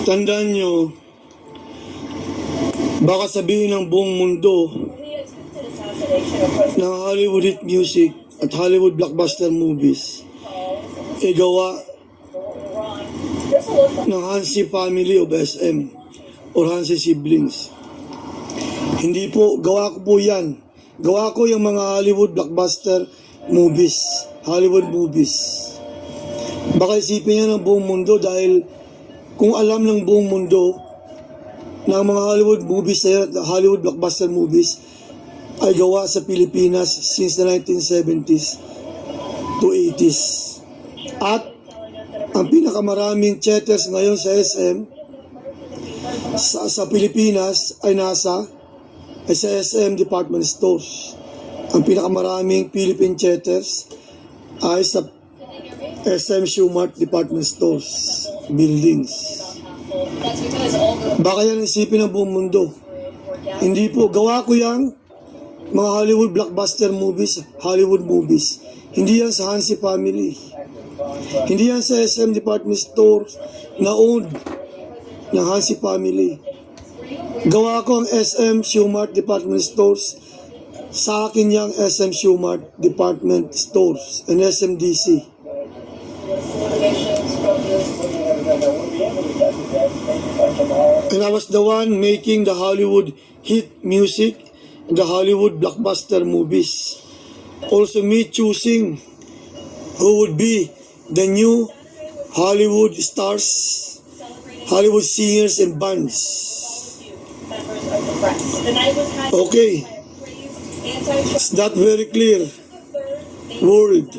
Tandaan nyo, baka sabihin ng buong mundo na Hollywood hit music at Hollywood blockbuster movies gawa ng Hansi family of SM or Hansi siblings. Hindi po, gawa ko po yan. Gawa ko yung mga Hollywood blockbuster movies, Hollywood movies. Baka isipin niya ng buong mundo dahil kung alam ng buong mundo na ang mga Hollywood movies na yan, Hollywood blockbuster movies ay gawa sa Pilipinas since the 1970s to 80s. At ang pinakamaraming theaters ngayon sa SM sa Pilipinas ay sa SM department stores. Ang pinakamaraming Philippine theaters ay sa SM Shumart department stores, buildings. Baka yan isipin ng buong mundo. Hindi po, gawa ko yan mga Hollywood blockbuster movies, Hollywood movies. Hindi yan sa Hansi family. Hindi yan sa SM department stores na owned ng Hansi family. Gawa ko ang SM Shumart department stores. Sa akin yung SM Shumart department stores and SMDC. And I was the one making the Hollywood hit music and the Hollywood blockbuster movies. Also me choosing who would be the new Hollywood stars, Hollywood singers and bands. Okay, it's not very clear. World.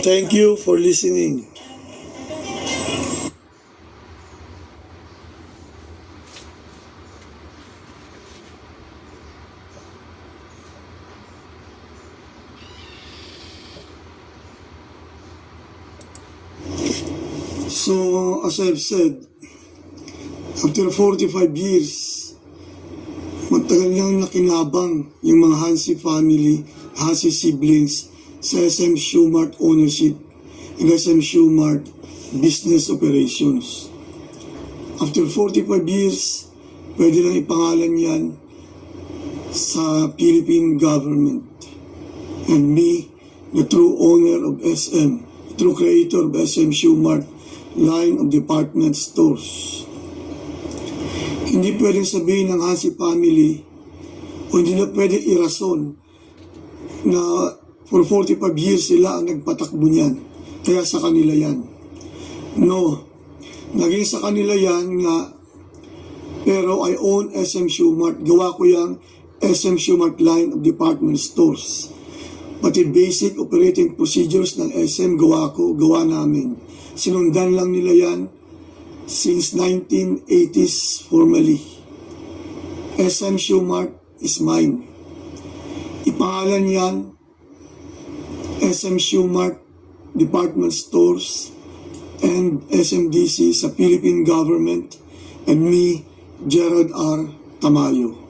Thank you for listening. So, as I've said, after 45 years, matagal nang nakinabang yung mga Hansi family, Hansi siblings sa SM Shumart ownership and SM Shumart business operations. After 45 years, pwede lang ipangalan yan sa Philippine government. And me, the true owner of SM, the true creator of SM Shumart line of department stores. Hindi pwedeng sabihin ng Hansi family o hindi na pwedeng irason na for 45 years sila ang nagpatakbo niyan. Kaya sa kanila yan. No. Naging sa kanila yan nga pero I own SM Shumart. Gawa ko yung SM Shumart line of department stores. Pati basic operating procedures ng SM gawa namin. Sinundan lang nila yan since 1980s formally. SM Shumart is mine. Ipangalan yan SM Shumart department stores and SMDC sa Philippine government and me, Gerald R. Tamayo.